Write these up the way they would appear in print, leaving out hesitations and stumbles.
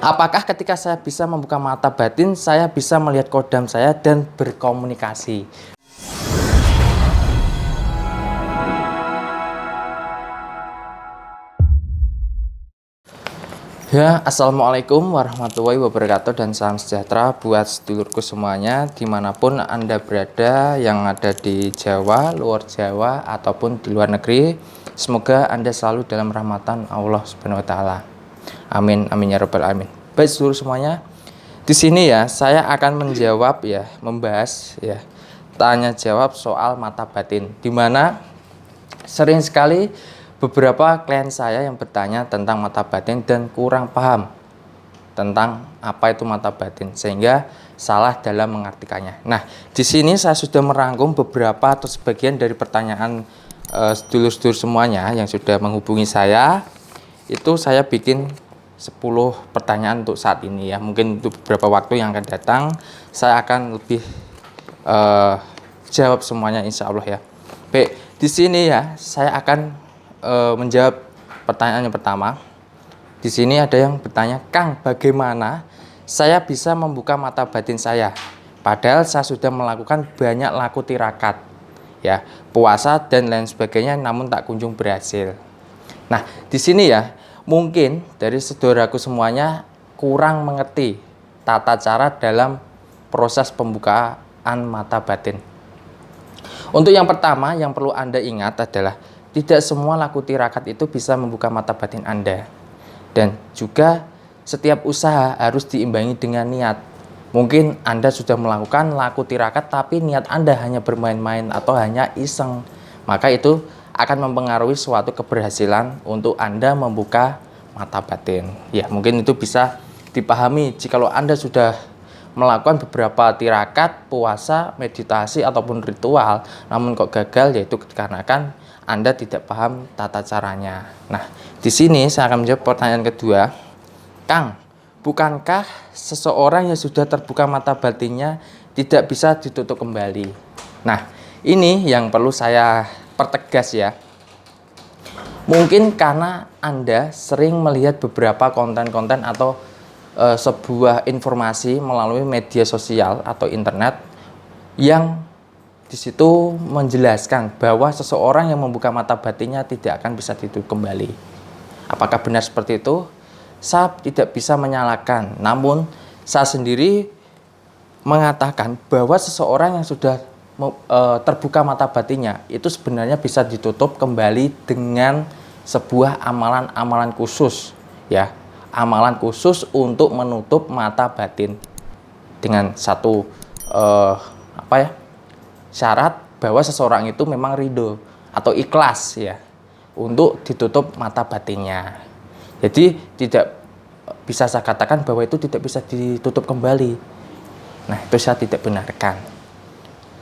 Apakah ketika saya bisa membuka mata batin, saya bisa melihat kodam saya dan berkomunikasi? Ya, Assalamualaikum warahmatullahi wabarakatuh dan salam sejahtera buat sedulurku semuanya dimanapun Anda berada, yang ada di Jawa, luar Jawa, ataupun di luar negeri. Semoga Anda selalu dalam rahmatan Allah Subhanahu wa Ta'ala. Amin, amin ya Rabbal 'Alamin. Baik sedulur semuanya, di sini ya saya akan menjawab ya, membahas ya, tanya jawab soal mata batin, dimana sering sekali beberapa klien saya yang bertanya tentang mata batin dan kurang paham tentang apa itu mata batin, sehingga salah dalam mengartikannya. Nah, di sini saya sudah merangkum beberapa atau sebagian dari pertanyaan sedulur-sedulur semuanya yang sudah menghubungi saya. Itu saya bikin 10 pertanyaan untuk saat ini ya. Mungkin untuk beberapa waktu yang akan datang saya akan lebih jawab semuanya insya Allah ya. Baik, di sini ya saya akan menjawab pertanyaan yang pertama. Di sini ada yang bertanya, Kang, bagaimana saya bisa membuka mata batin saya? Padahal saya sudah melakukan banyak laku tirakat, ya, puasa dan lain sebagainya, namun tak kunjung berhasil. Nah, di sini ya, mungkin dari saudaraku semuanya kurang mengerti tata cara dalam proses pembukaan mata batin. Untuk yang pertama yang perlu Anda ingat adalah tidak semua laku tirakat itu bisa membuka mata batin Anda. Dan juga setiap usaha harus diimbangi dengan niat. Mungkin Anda sudah melakukan laku tirakat tapi niat Anda hanya bermain-main atau hanya iseng. Maka itu akan mempengaruhi suatu keberhasilan untuk Anda membuka mata batin. Ya, mungkin itu bisa dipahami jikalau Anda sudah melakukan beberapa tirakat, puasa, meditasi ataupun ritual, namun kok gagal, yaitu dikarenakan Anda tidak paham tata caranya. Nah, di sini saya akan menjawab pertanyaan kedua. Kang, bukankah seseorang yang sudah terbuka mata batinnya tidak bisa ditutup kembali? Nah, ini yang perlu saya pertegas ya. Mungkin karena Anda sering melihat beberapa konten-konten atau sebuah informasi melalui media sosial atau internet yang di situ menjelaskan bahwa seseorang yang membuka mata batinnya tidak akan bisa ditutup kembali. Apakah benar seperti itu? Saya tidak bisa menyalahkan, namun saya sendiri mengatakan bahwa seseorang yang sudah terbuka mata batinnya itu sebenarnya bisa ditutup kembali dengan sebuah amalan-amalan khusus ya. Amalan khusus untuk menutup mata batin dengan satu syarat bahwa seseorang itu memang ridho atau ikhlas ya untuk ditutup mata batinnya. Jadi tidak bisa saya katakan bahwa itu tidak bisa ditutup kembali. Nah, itu saya tidak benarkan.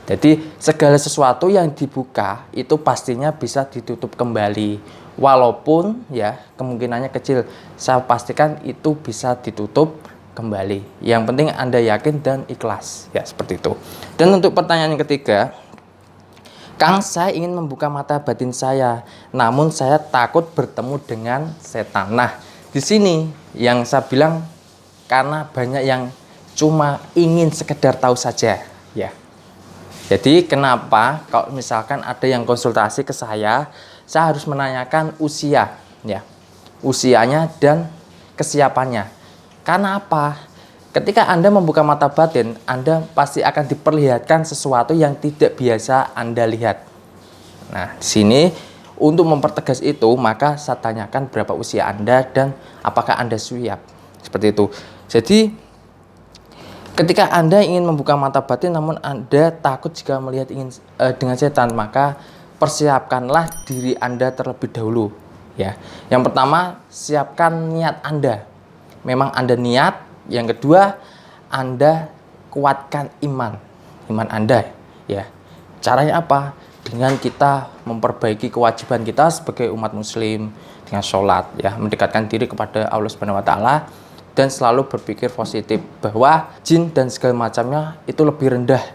Jadi segala sesuatu yang dibuka itu pastinya bisa ditutup kembali. Walaupun ya kemungkinannya kecil, saya pastikan itu bisa ditutup kembali. Yang penting Anda yakin dan ikhlas ya, seperti itu. Dan untuk pertanyaan yang ketiga, Kang, saya ingin membuka mata batin saya, namun saya takut bertemu dengan setan. Nah, di sini yang saya bilang karena banyak yang cuma ingin sekedar tahu saja ya. Jadi kenapa kalau misalkan ada yang konsultasi ke saya harus menanyakan usia ya. Usianya dan kesiapannya. Karena apa? Ketika Anda membuka mata batin, Anda pasti akan diperlihatkan sesuatu yang tidak biasa Anda lihat. Nah, di sini untuk mempertegas itu, maka saya tanyakan berapa usia Anda dan apakah Anda siap. Seperti itu. Jadi, ketika Anda ingin membuka mata batin namun Anda takut jika melihat dengan setan, maka persiapkanlah diri Anda terlebih dahulu. Ya. Yang pertama, siapkan niat Anda. Memang Anda niat. Yang kedua, Anda kuatkan iman Anda ya. Caranya apa? Dengan kita memperbaiki kewajiban kita sebagai umat muslim dengan sholat ya, mendekatkan diri kepada Allah Subhanahu wa Ta'ala dan selalu berpikir positif bahwa jin dan segala macamnya itu lebih rendah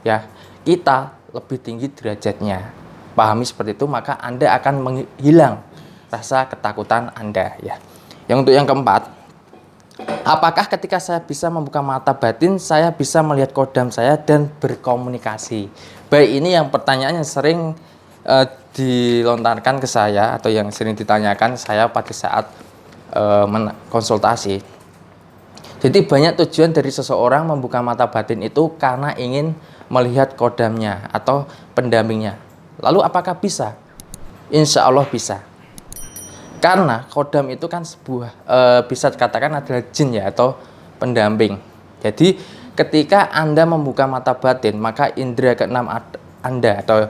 ya. Kita lebih tinggi derajatnya. Pahami seperti itu, maka Anda akan menghilang rasa ketakutan Anda ya. Yang untuk yang keempat, Apakah ketika saya bisa membuka mata batin, saya bisa melihat kodam saya dan berkomunikasi? Baik, ini yang pertanyaan yang sering dilontarkan ke saya atau yang sering ditanyakan saya pada saat konsultasi. Jadi banyak tujuan dari seseorang membuka mata batin itu karena ingin melihat kodamnya atau pendampingnya. Lalu apakah bisa? Insya Allah bisa. Karena kodam itu kan sebuah bisa dikatakan adalah jin ya, atau pendamping. Jadi ketika Anda membuka mata batin, maka indera keenam Anda atau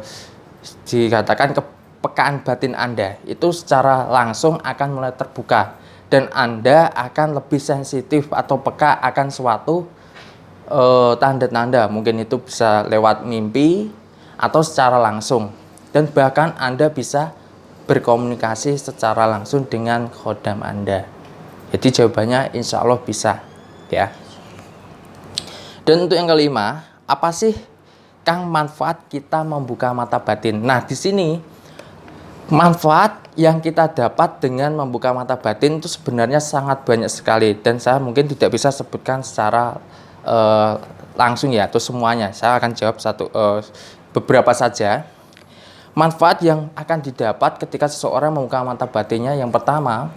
dikatakan kepekaan batin Anda itu secara langsung akan mulai terbuka, dan Anda akan lebih sensitif atau peka akan suatu tanda-tanda. Mungkin itu bisa lewat mimpi atau secara langsung, dan bahkan Anda bisa berkomunikasi secara langsung dengan khodam Anda. Jadi jawabannya insya Allah bisa ya. Dan untuk yang kelima, apa sih Kang manfaat kita membuka mata batin? Nah, di sini manfaat yang kita dapat dengan membuka mata batin itu sebenarnya sangat banyak sekali, dan saya mungkin tidak bisa sebutkan secara langsung ya, atau semuanya. Saya akan jawab beberapa saja. Manfaat yang akan didapat ketika seseorang membuka mata batinnya, yang pertama,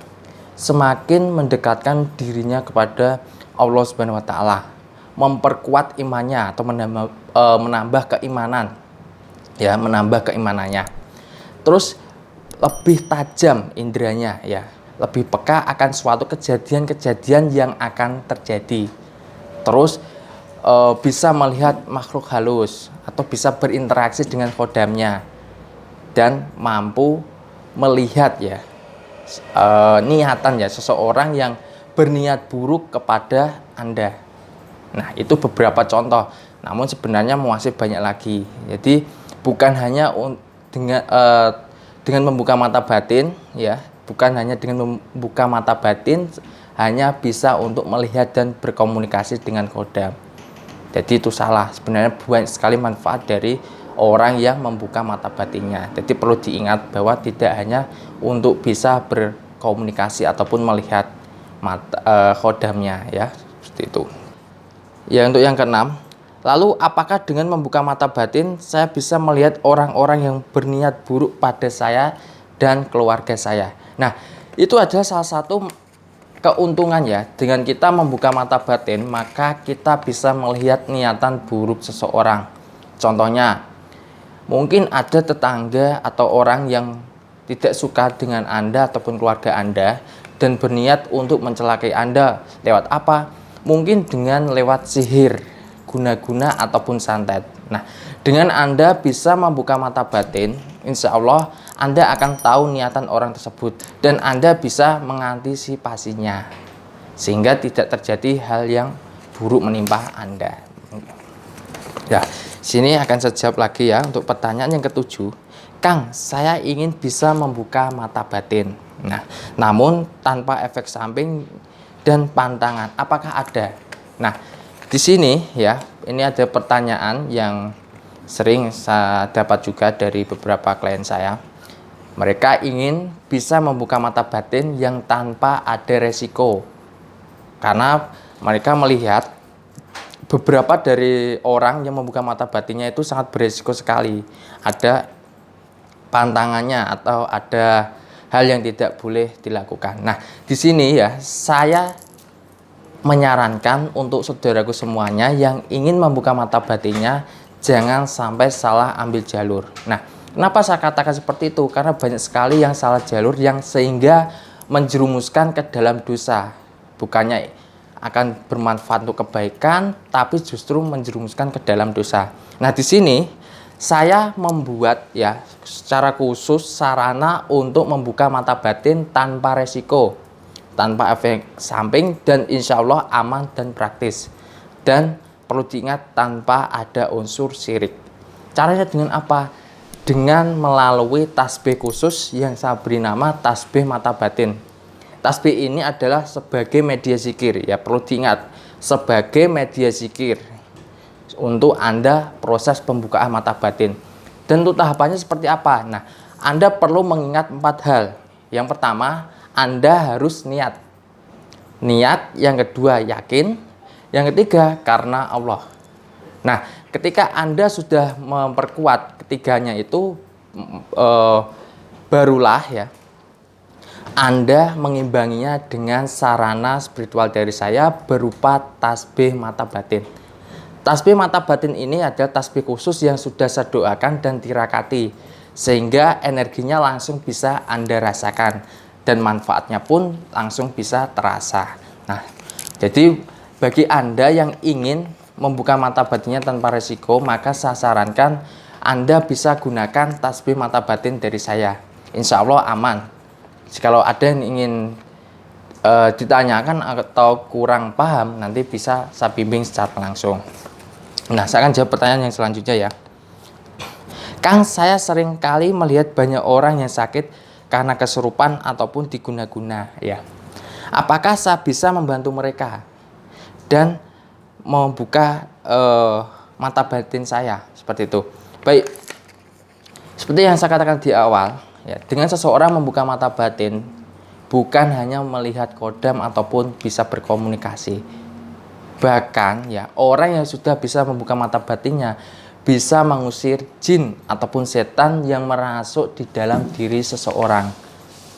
semakin mendekatkan dirinya kepada Allah Subhanahu wa taala, memperkuat imannya atau menambah keimanan. Ya, menambah keimanannya. Terus lebih tajam inderanya ya, lebih peka akan suatu kejadian-kejadian yang akan terjadi. Terus bisa melihat makhluk halus atau bisa berinteraksi dengan khodamnya, dan mampu melihat ya niatan ya seseorang yang berniat buruk kepada Anda. Nah, itu beberapa contoh. Namun sebenarnya masih banyak lagi. Jadi bukan hanya dengan membuka mata batin ya, bukan hanya dengan membuka mata batin hanya bisa untuk melihat dan berkomunikasi dengan khodam. Jadi itu salah. Sebenarnya banyak sekali manfaat dari orang yang membuka mata batinnya. Jadi perlu diingat bahwa tidak hanya untuk bisa berkomunikasi ataupun melihat khodamnya ya, seperti itu. Ya, untuk yang keenam, lalu apakah dengan membuka mata batin saya bisa melihat orang-orang yang berniat buruk pada saya dan keluarga saya? Nah, itu adalah salah satu keuntungan ya. Dengan kita membuka mata batin, maka kita bisa melihat niatan buruk seseorang. Contohnya, mungkin ada tetangga atau orang yang tidak suka dengan Anda ataupun keluarga Anda dan berniat untuk mencelakai Anda. Lewat apa? Mungkin dengan lewat sihir, guna-guna ataupun santet. Nah, dengan Anda bisa membuka mata batin, insya Allah Anda akan tahu niatan orang tersebut dan Anda bisa mengantisipasinya sehingga tidak terjadi hal yang buruk menimpa Anda. Ya, sini akan saya jawab lagi ya untuk pertanyaan yang ketujuh. Kang, saya ingin bisa membuka mata batin. Nah, namun tanpa efek samping dan pantangan. Apakah ada? Nah, di sini ya, ini ada pertanyaan yang sering saya dapat juga dari beberapa klien saya. Mereka ingin bisa membuka mata batin yang tanpa ada resiko. Karena mereka melihat beberapa dari orang yang membuka mata batinnya itu sangat beresiko sekali. Ada pantangannya atau ada hal yang tidak boleh dilakukan. Nah, di sini ya saya menyarankan untuk saudaraku semuanya yang ingin membuka mata batinnya jangan sampai salah ambil jalur. Nah, kenapa saya katakan seperti itu? Karena banyak sekali yang salah jalur yang sehingga menjerumuskan ke dalam dosa. Bukannya akan bermanfaat untuk kebaikan, tapi justru menjerumuskan ke dalam dosa. Nah, di sini saya membuat ya secara khusus sarana untuk membuka mata batin tanpa resiko, tanpa efek samping, dan insya Allah aman dan praktis. Dan perlu diingat tanpa ada unsur syirik. Caranya dengan apa? Dengan melalui tasbih khusus yang saya beri nama tasbih mata batin. Tasbih ini adalah sebagai media zikir ya, perlu diingat sebagai media zikir untuk Anda proses pembukaan mata batin. Dan untuk tahapannya seperti apa? Nah, Anda perlu mengingat 4 hal. Yang pertama, Anda harus niat. niat, yang kedua yakin, yang ketiga karena Allah. Nah, ketika Anda sudah memperkuat ketiganya itu, barulah ya Anda mengimbanginya dengan sarana spiritual dari saya berupa tasbih mata batin. Tasbih mata batin ini adalah tasbih khusus yang sudah saya doakan dan tirakati, sehingga energinya langsung bisa Anda rasakan dan manfaatnya pun langsung bisa terasa. Nah, jadi bagi Anda yang ingin membuka mata batinnya tanpa resiko, maka saya sarankan Anda bisa gunakan tasbih mata batin dari saya. Insya Allah aman. Jikalau ada yang ingin ditanyakan atau kurang paham, nanti bisa saya bimbing secara langsung. Nah, saya akan jawab pertanyaan yang selanjutnya ya. Kang, saya sering kali melihat banyak orang yang sakit karena kesurupan ataupun diguna-guna ya. Apakah saya bisa membantu mereka dan membuka mata batin saya seperti itu? Baik, seperti yang saya katakan di awal ya, dengan seseorang membuka mata batin bukan hanya melihat kodam ataupun bisa berkomunikasi. Bahkan ya, orang yang sudah bisa membuka mata batinnya bisa mengusir jin ataupun setan yang merasuk di dalam diri seseorang.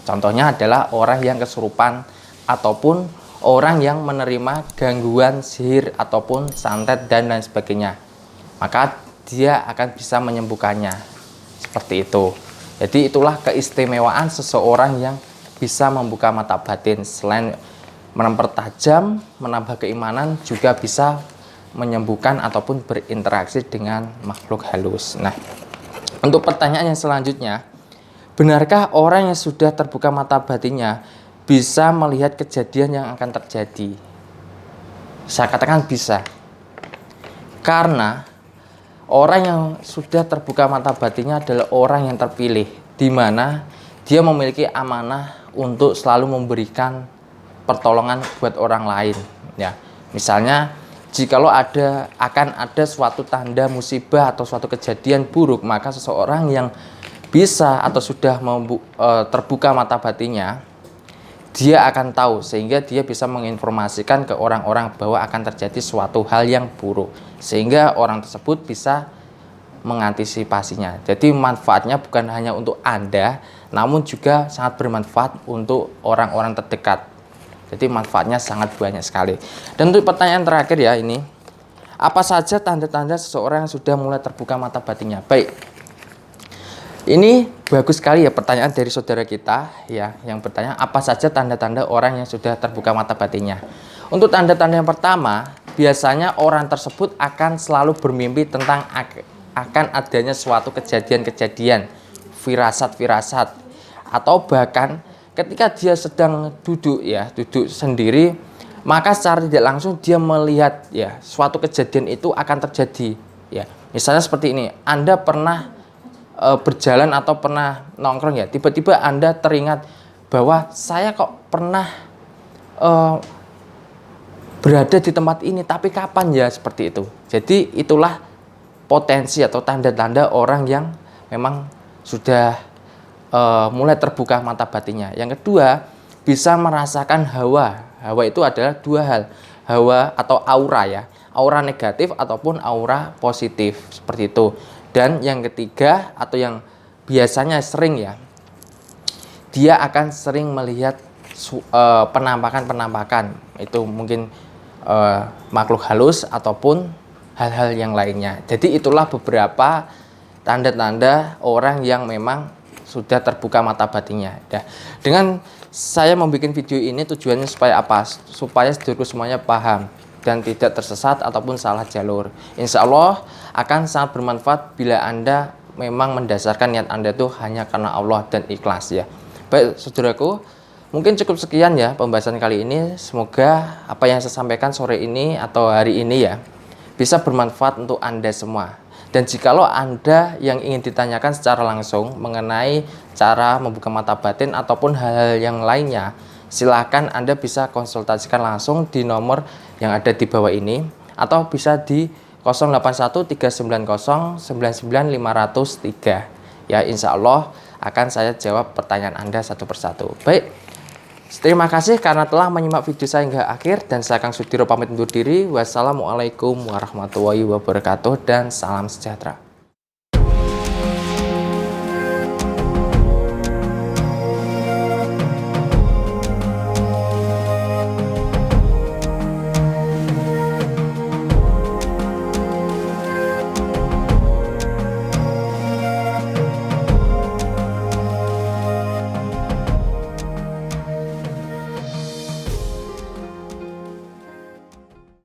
Contohnya adalah orang yang kesurupan ataupun orang yang menerima gangguan sihir ataupun santet dan lain sebagainya. Maka dia akan bisa menyembuhkannya. Seperti itu. Jadi itulah keistimewaan seseorang yang bisa membuka mata batin. Selain mempertajam, menambah keimanan, juga bisa menyembuhkan ataupun berinteraksi dengan makhluk halus. Nah, untuk pertanyaan yang selanjutnya, benarkah orang yang sudah terbuka mata batinnya bisa melihat kejadian yang akan terjadi? Saya katakan bisa. Karena orang yang sudah terbuka mata batinnya adalah orang yang terpilih, di mana dia memiliki amanah untuk selalu memberikan pertolongan buat orang lain ya. Misalnya jikalau akan ada suatu tanda musibah atau suatu kejadian buruk, maka seseorang yang bisa atau sudah terbuka mata batinnya, dia akan tahu, sehingga dia bisa menginformasikan ke orang-orang bahwa akan terjadi suatu hal yang buruk, sehingga orang tersebut bisa mengantisipasinya. Jadi manfaatnya bukan hanya untuk Anda, namun juga sangat bermanfaat untuk orang-orang terdekat. Jadi manfaatnya sangat banyak sekali. Dan untuk pertanyaan terakhir ya, ini apa saja tanda-tanda seseorang yang sudah mulai terbuka mata batinnya? Baik, ini bagus sekali ya pertanyaan dari saudara kita ya, yang bertanya apa saja tanda-tanda orang yang sudah terbuka mata batinnya. Untuk tanda-tanda yang pertama, biasanya orang tersebut akan selalu bermimpi tentang akan adanya suatu kejadian-kejadian, firasat-firasat, atau bahkan ketika dia sedang duduk sendiri, maka secara tidak langsung dia melihat ya suatu kejadian itu akan terjadi ya. Misalnya seperti ini, Anda pernah berjalan atau pernah nongkrong ya, tiba-tiba Anda teringat bahwa saya kok pernah berada di tempat ini, tapi kapan ya, seperti itu. Jadi itulah potensi atau tanda-tanda orang yang memang sudah mulai terbuka mata batinnya. Yang kedua, bisa merasakan hawa. Hawa itu adalah dua hal, hawa atau aura ya, aura negatif ataupun aura positif, seperti itu. Dan yang ketiga atau yang biasanya sering ya, dia akan sering melihat penampakan-penampakan, itu mungkin makhluk halus ataupun hal-hal yang lainnya. Jadi itulah beberapa tanda-tanda orang yang memang sudah terbuka mata batinnya ya. Dengan saya membuat video ini tujuannya supaya apa? Supaya saudaraku semuanya paham dan tidak tersesat ataupun salah jalur. Insya Allah akan sangat bermanfaat bila Anda memang mendasarkan niat Anda itu hanya karena Allah dan ikhlas ya. Baik saudaraku, mungkin cukup sekian ya pembahasan kali ini. Semoga apa yang saya sampaikan sore ini atau hari ini ya bisa bermanfaat untuk Anda semua. Dan jikalau Anda yang ingin ditanyakan secara langsung mengenai cara membuka mata batin ataupun hal-hal yang lainnya, silakan Anda bisa konsultasikan langsung di nomor yang ada di bawah ini, atau bisa di 081390999503. Ya, insya Allah akan saya jawab pertanyaan Anda satu persatu. Baik, Terima kasih karena telah menyimak video saya hingga akhir, dan saya Kang Sudiro pamit undur diri. Wassalamualaikum warahmatullahi wabarakatuh dan salam sejahtera.